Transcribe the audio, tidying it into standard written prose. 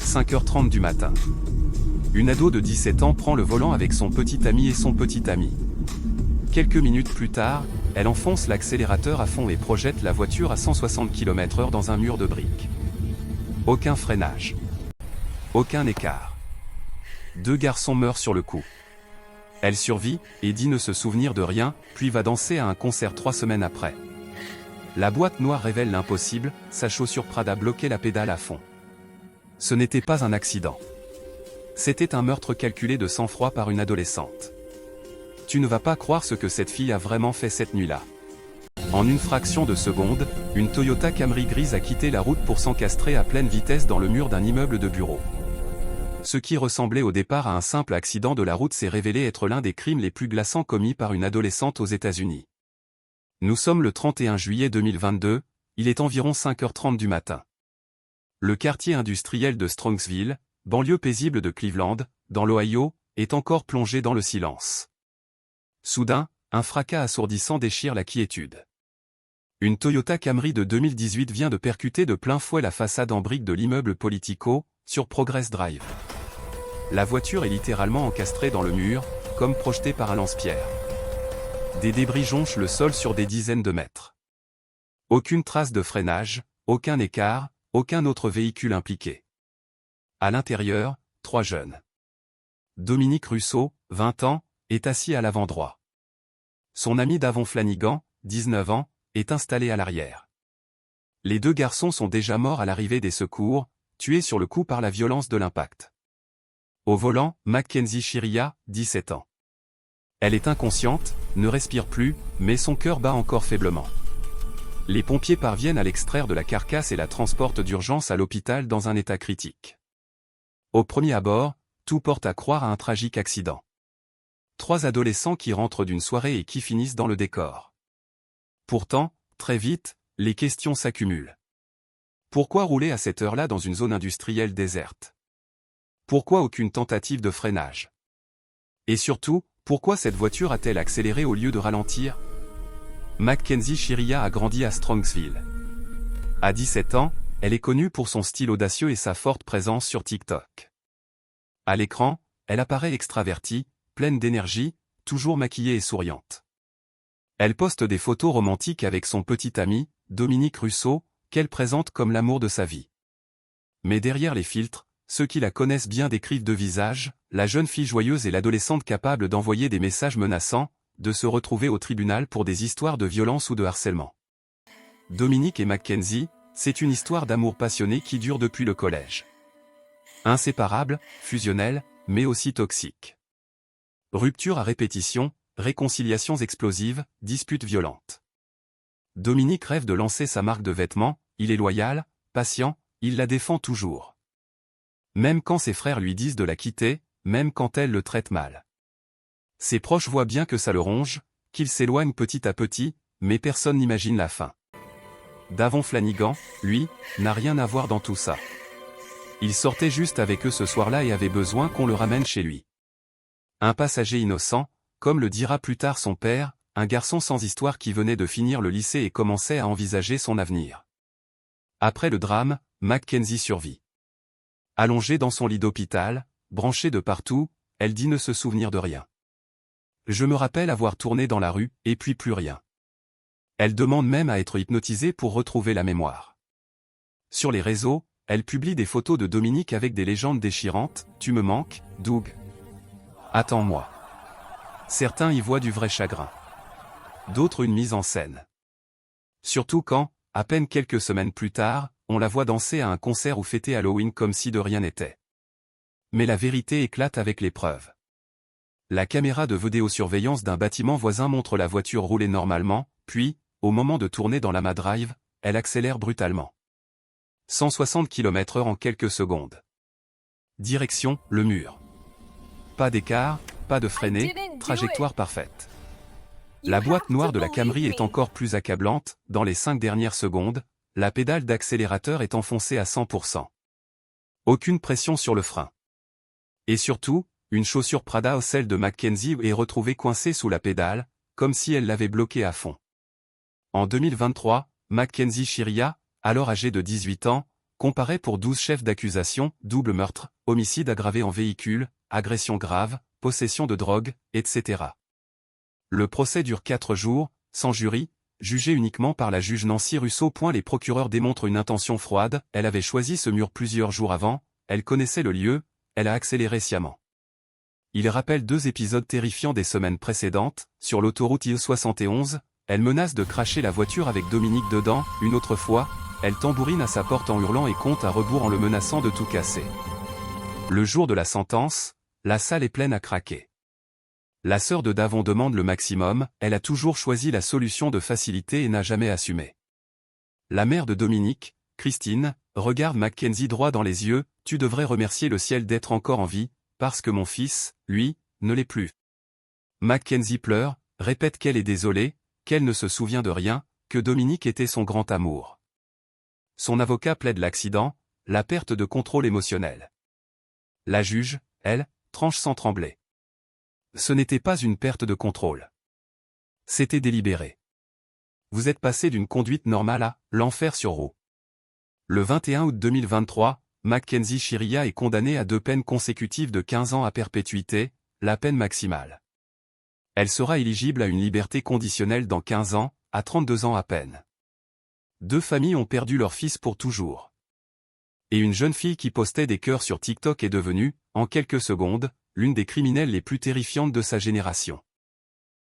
5h30 du matin. Une ado de 17 ans prend le volant avec son petit ami et son petit ami. Quelques minutes plus tard, elle enfonce l'accélérateur à fond et projette la voiture à 160 km/h dans un mur de briques. Aucun freinage. Aucun écart. 2 garçons meurent sur le coup. Elle survit, et dit ne se souvenir de rien, puis va danser à un concert 3 semaines après. La boîte noire révèle l'impossible, sa chaussure Prada bloquait la pédale à fond. Ce n'était pas un accident. C'était un meurtre calculé de sang-froid par une adolescente. Tu ne vas pas croire ce que cette fille a vraiment fait cette nuit-là. En une fraction de seconde, une Toyota Camry grise a quitté la route pour s'encastrer à pleine vitesse dans le mur d'un immeuble de bureaux. Ce qui ressemblait au départ à un simple accident de la route s'est révélé être l'un des crimes les plus glaçants commis par une adolescente aux États-Unis. Nous sommes le 31 juillet 2022, il est environ 5h30 du matin. Le quartier industriel de Strongsville, banlieue paisible de Cleveland, dans l'Ohio, est encore plongé dans le silence. Soudain, un fracas assourdissant déchire la quiétude. Une Toyota Camry de 2018 vient de percuter de plein fouet la façade en briques de l'immeuble Politico, sur Progress Drive. La voiture est littéralement encastrée dans le mur, comme projetée par un lance-pierre. Des débris jonchent le sol sur des dizaines de mètres. Aucune trace de freinage, aucun écart, aucun autre véhicule impliqué. À l'intérieur, 3 jeunes. Dominique Russo, 20 ans, est assis à l'avant droit. Son ami Davon Flanigan, 19 ans, est installé à l'arrière. Les 2 garçons sont déjà morts à l'arrivée des secours, tués sur le coup par la violence de l'impact. Au volant, Mackenzie Chiria, 17 ans. Elle est inconsciente, ne respire plus, mais son cœur bat encore faiblement. Les pompiers parviennent à l'extraire de la carcasse et la transportent d'urgence à l'hôpital dans un état critique. Au premier abord, tout porte à croire à un tragique accident. 3 adolescents qui rentrent d'une soirée et qui finissent dans le décor. Pourtant, très vite, les questions s'accumulent. Pourquoi rouler à cette heure-là dans une zone industrielle déserte? Pourquoi aucune tentative de freinage? Et surtout, pourquoi cette voiture a-t-elle accéléré au lieu de ralentir? Mackenzie Chiria a grandi à Strongsville. À 17 ans, elle est connue pour son style audacieux et sa forte présence sur TikTok. À l'écran, elle apparaît extravertie, pleine d'énergie, toujours maquillée et souriante. Elle poste des photos romantiques avec son petit ami, Dominique Russo, qu'elle présente comme l'amour de sa vie. Mais derrière les filtres, ceux qui la connaissent bien décrivent 2 visages, la jeune fille joyeuse et l'adolescente capable d'envoyer des messages menaçants, de se retrouver au tribunal pour des histoires de violence ou de harcèlement. Dominique et Mackenzie, c'est une histoire d'amour passionné qui dure depuis le collège. Inséparable, fusionnelle, mais aussi toxique. Rupture à répétition, réconciliations explosives, disputes violentes. Dominique rêve de lancer sa marque de vêtements, il est loyal, patient, il la défend toujours. Même quand ses frères lui disent de la quitter, même quand elle le traite mal. Ses proches voient bien que ça le ronge, qu'il s'éloigne petit à petit, mais personne n'imagine la fin. Davon Flanigan, lui, n'a rien à voir dans tout ça. Il sortait juste avec eux ce soir-là et avait besoin qu'on le ramène chez lui. Un passager innocent, comme le dira plus tard son père, un garçon sans histoire qui venait de finir le lycée et commençait à envisager son avenir. Après le drame, Mackenzie survit. Allongée dans son lit d'hôpital, branchée de partout, elle dit ne se souvenir de rien. Je me rappelle avoir tourné dans la rue, et puis plus rien. Elle demande même à être hypnotisée pour retrouver la mémoire. Sur les réseaux, elle publie des photos de Dominique avec des légendes déchirantes, « Tu me manques, Doug. Attends-moi ». Certains y voient du vrai chagrin. D'autres une mise en scène. Surtout quand, à peine quelques semaines plus tard, on la voit danser à un concert ou fêter Halloween comme si de rien n'était. Mais la vérité éclate avec les preuves. La caméra de vidéosurveillance d'un bâtiment voisin montre la voiture rouler normalement, puis, au moment de tourner dans la Drive, elle accélère brutalement. 160 km/h en quelques secondes. Direction, le mur. Pas d'écart, pas de freiné, trajectoire parfaite. La boîte noire de la Camry est encore plus accablante, dans les 5 dernières secondes, la pédale d'accélérateur est enfoncée à 100%. Aucune pression sur le frein. Et surtout, une chaussure Prada, celle de Mackenzie, est retrouvée coincée sous la pédale, comme si elle l'avait bloquée à fond. En 2023, Mackenzie Chiria, alors âgée de 18 ans, comparé pour 12 chefs d'accusation, double meurtre, homicide aggravé en véhicule, agression grave, possession de drogue, etc. Le procès dure 4 jours, sans jury, jugé uniquement par la juge Nancy Russo. Les procureurs démontrent une intention froide, elle avait choisi ce mur plusieurs jours avant, elle connaissait le lieu, elle a accéléré sciemment. Il rappelle 2 épisodes terrifiants des semaines précédentes, sur l'autoroute I-71, elle menace de cracher la voiture avec Dominique dedans, une autre fois, elle tambourine à sa porte en hurlant et compte à rebours en le menaçant de tout casser. Le jour de la sentence, la salle est pleine à craquer. La sœur de Davon demande le maximum, elle a toujours choisi la solution de facilité et n'a jamais assumé. La mère de Dominique, Christine, regarde Mackenzie droit dans les yeux, tu devrais remercier le ciel d'être encore en vie, parce que mon fils, lui, ne l'est plus. Mackenzie pleure, répète qu'elle est désolée, qu'elle ne se souvient de rien, que Dominique était son grand amour. Son avocat plaide l'accident, la perte de contrôle émotionnel. La juge, elle, tranche sans trembler. Ce n'était pas une perte de contrôle. C'était délibéré. Vous êtes passé d'une conduite normale à l'enfer sur roue. Le 21 août 2023, Mackenzie Chiria est condamnée à 2 peines consécutives de 15 ans à perpétuité, la peine maximale. Elle sera éligible à une liberté conditionnelle dans 15 ans, à 32 ans à peine. 2 familles ont perdu leur fils pour toujours. Et une jeune fille qui postait des cœurs sur TikTok est devenue, en quelques secondes, l'une des criminelles les plus terrifiantes de sa génération.